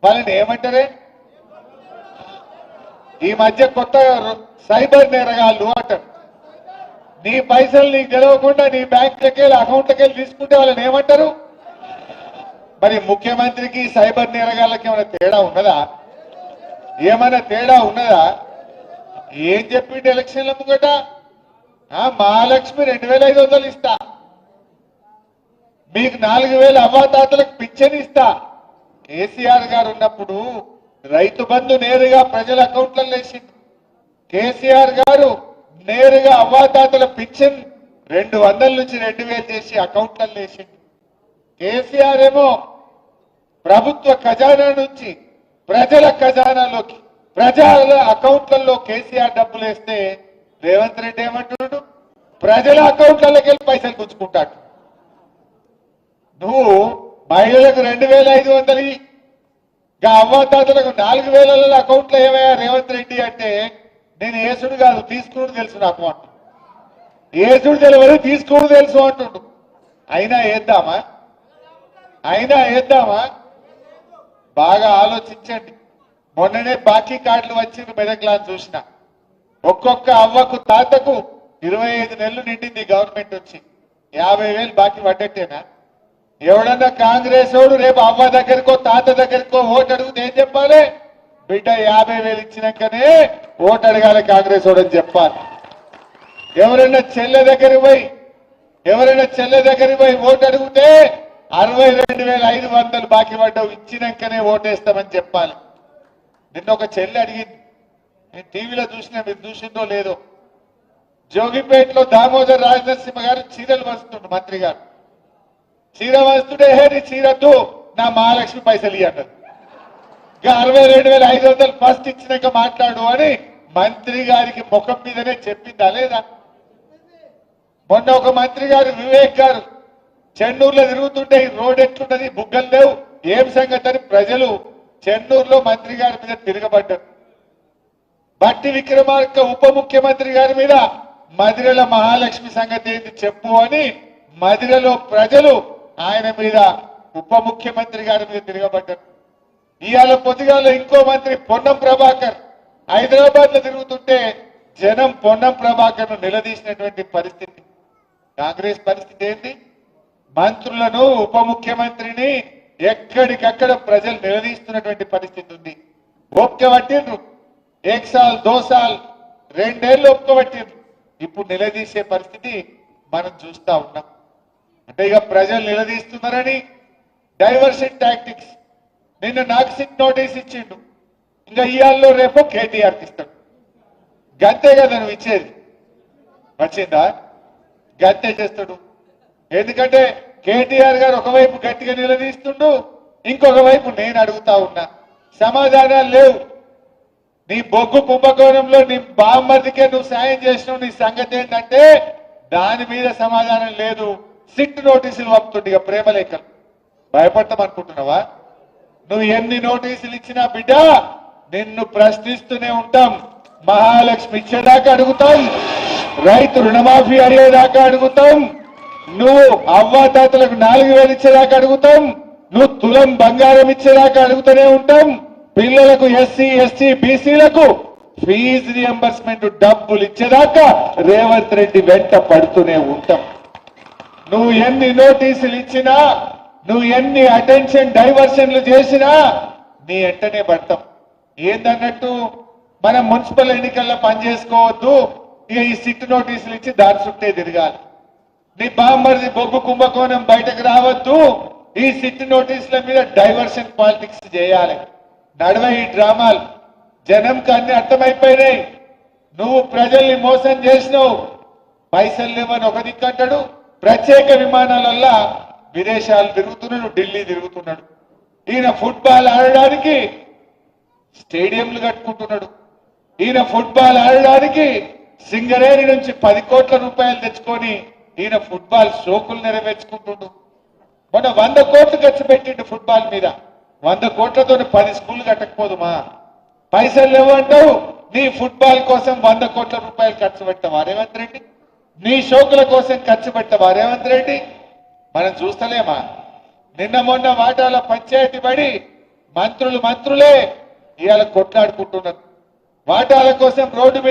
వాళ్ళని ఏమంటారే? ఈ మధ్య కొత్త సైబర్ నేరగాళ్ళు అంటారు. నీ పైసలు నీకు తెలియకుండా నీ బ్యాంకులకి అకౌంట్లకి తీసుకుంటే వాళ్ళని ఏమంటారు? మరి ముఖ్యమంత్రికి సైబర్ నేరగాళ్ళకి ఏమైనా తేడా ఉన్నదా? ఏమైనా తేడా ఉన్నదా? ఏం చెప్పిండు ఎలక్షన్ల ముంగట? మహాలక్ష్మి 2500 ఇస్తా, మీకు 4000 అవ్వాతాతలకు పింఛన్ ఇస్తా. కేసీఆర్ గారు ఉన్నప్పుడు రైతు బంధు నేరుగా ప్రజల అకౌంట్లలో వేసిండు. కేసీఆర్ గారు నేరుగా అవ్వాతాతల పింఛన్ 200 నుంచి 2000 చేసి అకౌంట్లలో వేసిండు. కేసీఆర్ ఏమో ప్రభుత్వ ఖజానా నుంచి ప్రజల ఖజానాలోకి ప్రజల అకౌంట్లలో కేసీఆర్ డబ్బులు వేస్తే రేవంత్ రెడ్డి ఏమంటున్నాడు? ప్రజల అకౌంట్లలోకి వెళ్ళి పైసలు గుంజుకుంటాడు. నువ్వు మహిళలకు 2500 అవ్వాతాతలకు 4000 అకౌంట్లో ఏమయ్యా రేవంత్ రెడ్డి అంటే, నేను ఏసుడు కాదు తీసుకుడు తెలుసు నాకు అంటు. ఏసుడు తెలియదు తీసుకుడు తెలుసు అంటుండు. అయినా వేద్దామా? బాగా ఆలోచించండి. మొన్ననే బాకీ కార్డులు వచ్చింది మెదక్లా చూసిన. ఒక్కొక్క అవ్వకు తాతకు 25 నెలలు నిండింది గవర్నమెంట్ వచ్చి. 50,000 బాకీ పడ్డట్టేనా? ఎవడన్నా కాంగ్రెస్ వాడు రేపు అవ్వ దగ్గరకో తాత దగ్గరకో ఓటు అడిగితే ఏం చెప్పాలి? బిడ్డ 50,000 ఇచ్చినాకనే ఓటు అడగాలి కాంగ్రెస్ వాడు అని చెప్పాలి. ఎవరైనా చెల్లె దగ్గరికి పోయి ఓటు అడిగితే 62,500 బాకీ పడ్డావు ఇచ్చినాకనే ఓటేస్తామని చెప్పాలి. నిన్న ఒక చెల్లె అడిగింది, నేను టీవీలో చూసినా, మీరు చూసిందో లేదో. జోగిపేటలో దామోదర్ రాజనరసింహ గారు చీరలు వస్తుండు, మంత్రి గారు చీర వస్తుంటే నీ చీరద్దు నా మహాలక్ష్మి పైసలు ఇవ్వండి. ఇంకా 62,500 ఫస్ట్ ఇచ్చినాక మాట్లాడు అని మంత్రి గారికి ముఖం మీదనే చెప్పిందా లేదా? మొన్న ఒక మంత్రి గారు వివేక్ గారు చెన్నూరులో తిరుగుతుంటే ఈ రోడ్ ఎట్లున్నది, బుగ్గలు లేవు, ఏం సంగతి అని ప్రజలు చెన్నూరులో మంత్రి గారి మీద తిరగబడ్డారు. బట్టి విక్రమార్క ఉప ముఖ్యమంత్రి గారి మీద మదిరల మహాలక్ష్మి సంగతి ఏంది చెప్పు అని మదిరలో ప్రజలు ఆయన మీద ఉప ముఖ్యమంత్రి గారి మీద తిరగబడ్డారు. ఇవాళ పొద్దుగాల ఇంకో మంత్రి పొన్నం ప్రభాకర్ హైదరాబాద్ లో తిరుగుతుంటే జనం పొన్నం ప్రభాకర్ ను నిలదీసినటువంటి పరిస్థితి. కాంగ్రెస్ పరిస్థితి ఏంటి? మంత్రులను ఉప ముఖ్యమంత్రిని ఎక్కడికక్కడ ప్రజలు నిలదీస్తున్నటువంటి పరిస్థితి ఉంది. ఒప్పుకోబట్టిండ్రు, 1 సాల్ 2 సాల్ 2 ఏళ్ళు ఒప్పుకోబట్టిండ్రు. ఇప్పుడు నిలదీసే పరిస్థితి మనం చూస్తా ఉన్నాం. అంటే ఇక ప్రజలు నిలదీస్తున్నారని డైవర్షన్ టాక్టిక్స్. నిన్న నాకు సిట్ నోటీస్ ఇచ్చిండు, ఇంకా ఇయాల్లో రేపు కేటీఆర్కి ఇస్తాడు. గంతే కదా నువ్వు ఇచ్చేది, వచ్చిందా? గంతే చేస్తాడు. ఎందుకంటే కేటీఆర్ గారు ఒకవైపు గట్టిగా నిలదీస్తుండు, ఇంకొక వైపు నేను అడుగుతా ఉన్నా, సమాధానాలు లేవు. నీ బొగ్గు కుంభకోణంలో నీ బామ్మర్దికే నువ్వు సాయం చేసినావు, నీ సంగతి ఏంటంటే దాని మీద సమాధానం లేదు. సిట్ నోటీసులు పంపుతుండే ఇక ప్రేమలేఖలు. భయపడతాం అనుకుంటున్నావా? నువ్వు ఎన్ని నోటీసులు ఇచ్చినా బిడ్డ నిన్ను ప్రశ్నిస్తూనే ఉంటాం. మహాలక్ష్మి ఇచ్చేదాకా అడుగుతాం, రైతు రుణమాఫీ అడిగేదాకా అడుగుతాం, నువ్వు అవ్వాతాతలకు 4,000 ఇచ్చేదాకా అడుగుతాం, నువ్వు తులం బంగారం ఇచ్చేదాకా అడుగుతూనే ఉంటాం. పిల్లలకు ఎస్సీ ఎస్టీ బీసీలకు ఫీజు రియంబర్స్మెంట్ డబ్బులు ఇచ్చేదాకా రేవంత్ రెడ్డి వెంట పడుతూనే ఉంటాం. నువ్వు ఎన్ని నోటీసులు ఇచ్చినా, నువ్వు ఎన్ని అటెన్షన్ డైవర్షన్లు చేసినా నీ వెంటనే పడతాం. ఏందన్నట్టు మనం మున్సిపల్ ఎన్నికల్లో పనిచేసుకోవద్దు, ఇక ఈ సిట్ నోటీసులు ఇచ్చి దాని చుట్టే తిరగాలి. నీ బామ్మర్ది బొగ్గు కుంభకోణం బయటకు రావద్దు, ఈ సిట్ నోటీసుల మీద డైవర్షన్ పాలిటిక్స్ చేయాలి. నడవ ఈ డ్రామాలు. జనంకి అన్ని అర్థమైపోయినాయి. నువ్వు ప్రజల్ని మోసం చేసినావు, పైసలు లేవని ఒక దిక్కు అంటాడు, ప్రత్యేక విమానాలల్లా విదేశాలు తిరుగుతున్నాడు, ఢిల్లీ తిరుగుతున్నాడు. ఈయన ఫుట్బాల్ ఆడడానికి స్టేడియంలు కట్టుకుంటున్నాడు. ఈయన ఫుట్బాల్ ఆడడానికి సింగరేణి నుంచి 10 కోట్ల రూపాయలు తెచ్చుకొని ఈయన ఫుట్బాల్ షోకులు నెరవేర్చుకుంటుండు. మొన్న 100 కోట్లు ఖర్చు పెట్టిండు ఫుట్బాల్ మీద. 100 కోట్లతో 10 స్కూళ్లు కట్టకపోదుమా? పైసలు లేవంటావు, నీ ఫుట్బాల్ కోసం 100 కోట్ల రూపాయలు ఖర్చు పెట్టవా రేవంత్ రెడ్డి? నీ షోకుల కోసం ఖర్చు పెట్టవా రేవంత్ రెడ్డి? మనం చూస్తలేమా? నిన్న మొన్న వాటాల పంచాయతీ పడి మంత్రులే ఇవాళ కొట్లాడుకుంటున్నారు వాటాల కోసం రోడ్డు మీద